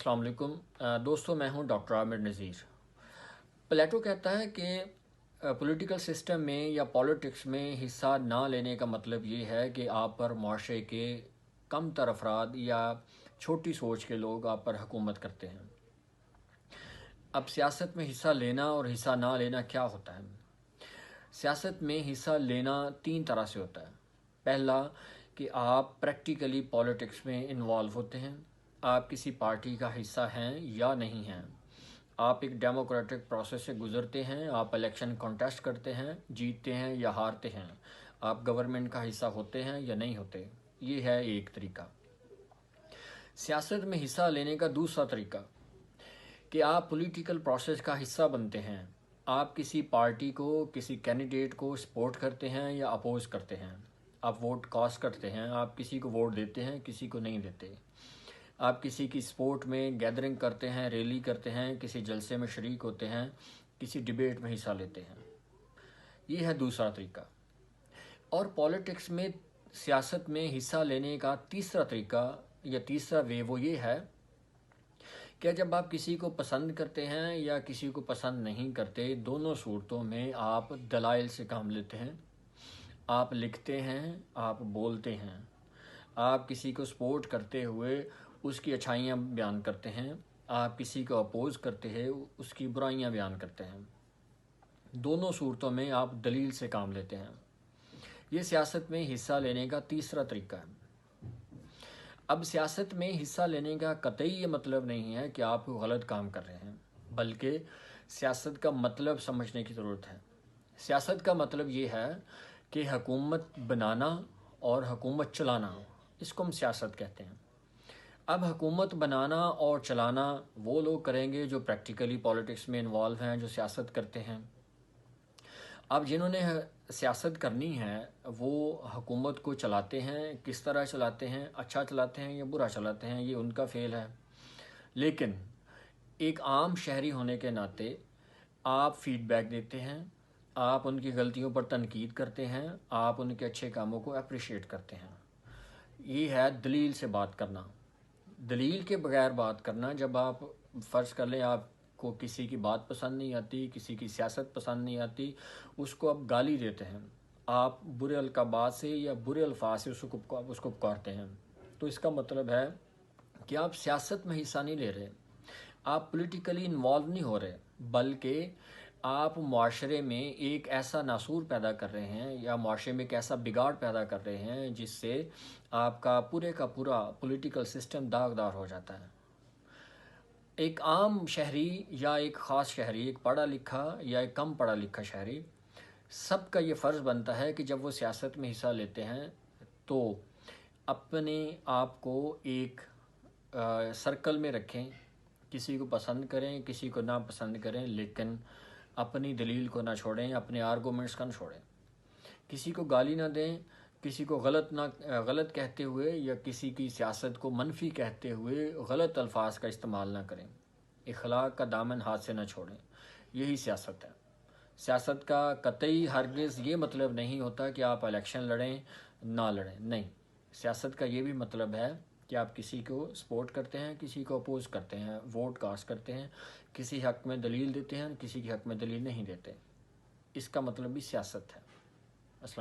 السلام علیکم دوستو، میں ہوں ڈاکٹر عامر نذیر۔ پلیٹو کہتا ہے کہ پولیٹیکل سسٹم میں یا پالیٹکس میں حصہ نہ لینے کا مطلب یہ ہے کہ آپ پر معاشرے کے کم تر افراد یا چھوٹی سوچ کے لوگ آپ پر حکومت کرتے ہیں۔ اب سیاست میں حصہ لینا اور حصہ نہ لینا کیا ہوتا ہے؟ سیاست میں حصہ لینا 3 طرح سے ہوتا ہے۔ پہلا کہ آپ پریکٹیکلی پالیٹکس میں انوالو ہوتے ہیں، آپ کسی پارٹی کا حصہ ہیں یا نہیں ہیں، آپ ایک ڈیموکریٹک پروسیس سے گزرتے ہیں، آپ الیکشن کانٹیسٹ کرتے ہیں، جیتتے ہیں یا ہارتے ہیں، آپ گورنمنٹ کا حصہ ہوتے ہیں یا نہیں ہوتے۔ یہ ہے ایک طریقہ۔ سیاست میں حصہ لینے کا دوسرا طریقہ کہ آپ پولیٹیکل پروسیس کا حصہ بنتے ہیں، آپ کسی پارٹی کو، کسی کینڈیڈیٹ کو سپورٹ کرتے ہیں یا اپوز کرتے ہیں، آپ ووٹ کاسٹ کرتے ہیں، آپ کسی کو ووٹ دیتے ہیں، کسی کو نہیں دیتے، آپ کسی کی سپورٹ میں گیدرنگ کرتے ہیں، ریلی کرتے ہیں، کسی جلسے میں شریک ہوتے ہیں، کسی ڈیبیٹ میں حصہ لیتے ہیں۔ یہ ہے دوسرا طریقہ۔ اور پالیٹکس میں، سیاست میں حصہ لینے کا تیسرا طریقہ یا تیسرا وے وہ یہ ہے کہ جب آپ کسی کو پسند کرتے ہیں یا کسی کو پسند نہیں کرتے، دونوں صورتوں میں آپ دلائل سے کام لیتے ہیں، آپ لکھتے ہیں، آپ بولتے ہیں، آپ کسی کو سپورٹ کرتے ہوئے اس کی اچھائیاں بیان کرتے ہیں، آپ کسی کو اپوز کرتے ہیں، اس کی برائیاں بیان کرتے ہیں۔ دونوں صورتوں میں آپ دلیل سے کام لیتے ہیں۔ یہ سیاست میں حصہ لینے کا تیسرا طریقہ ہے۔ اب سیاست میں حصہ لینے کا قطعی یہ مطلب نہیں ہے کہ آپ غلط کام کر رہے ہیں، بلکہ سیاست کا مطلب سمجھنے کی ضرورت ہے۔ سیاست کا مطلب یہ ہے کہ حکومت بنانا اور حکومت چلانا، اس کو ہم سیاست کہتے ہیں۔ اب حکومت بنانا اور چلانا وہ لوگ کریں گے جو پریکٹیکلی پالیٹکس میں انوالو ہیں، جو سیاست کرتے ہیں۔ اب جنہوں نے سیاست کرنی ہے وہ حکومت کو چلاتے ہیں، کس طرح چلاتے ہیں، اچھا چلاتے ہیں یا برا چلاتے ہیں، یہ ان کا فعل ہے۔ لیکن ایک عام شہری ہونے کے ناطے آپ فیڈ بیک دیتے ہیں، آپ ان کی غلطیوں پر تنقید کرتے ہیں، آپ ان کے اچھے کاموں کو اپریشیٹ کرتے ہیں۔ یہ ہے دلیل سے بات کرنا۔ دلیل کے بغیر بات کرنا، جب آپ فرض کر لیں آپ کو کسی کی بات پسند نہیں آتی، کسی کی سیاست پسند نہیں آتی، اس کو آپ گالی دیتے ہیں، آپ برے القابات سے یا برے الفاظ سے اس کو پکارتے ہیں، تو اس کا مطلب ہے کہ آپ سیاست میں حصہ نہیں لے رہے، آپ پولیٹیکلی انوالو نہیں ہو رہے، بلکہ آپ معاشرے میں ایک ایسا ناسور پیدا کر رہے ہیں یا معاشرے میں ایک ایسا بگاڑ پیدا کر رہے ہیں جس سے آپ کا پورا پولیٹیکل سسٹم داغدار ہو جاتا ہے۔ ایک عام شہری یا ایک خاص شہری، ایک پڑھا لکھا یا ایک کم پڑھا لکھا شہری، سب کا یہ فرض بنتا ہے کہ جب وہ سیاست میں حصہ لیتے ہیں تو اپنے آپ کو ایک سرکل میں رکھیں، کسی کو پسند کریں، کسی کو نہ پسند کریں، لیکن اپنی دلیل کو نہ چھوڑیں، اپنے آرگومنٹس کا نہ چھوڑیں، کسی کو گالی نہ دیں، کسی کو غلط کہتے ہوئے یا کسی کی سیاست کو منفی کہتے ہوئے غلط الفاظ کا استعمال نہ کریں، اخلاق کا دامن ہاتھ سے نہ چھوڑیں۔ یہی سیاست ہے۔ سیاست کا قطعی ہرگز یہ مطلب نہیں ہوتا کہ آپ الیکشن لڑیں، نہ لڑیں، نہیں۔ سیاست کا یہ بھی مطلب ہے کہ آپ کسی کو سپورٹ کرتے ہیں، کسی کو اپوز کرتے ہیں، ووٹ کاسٹ کرتے ہیں، کسی حق میں دلیل دیتے ہیں، کسی کے حق میں دلیل نہیں دیتے۔ اس کا مطلب بھی سیاست ہے۔ السلام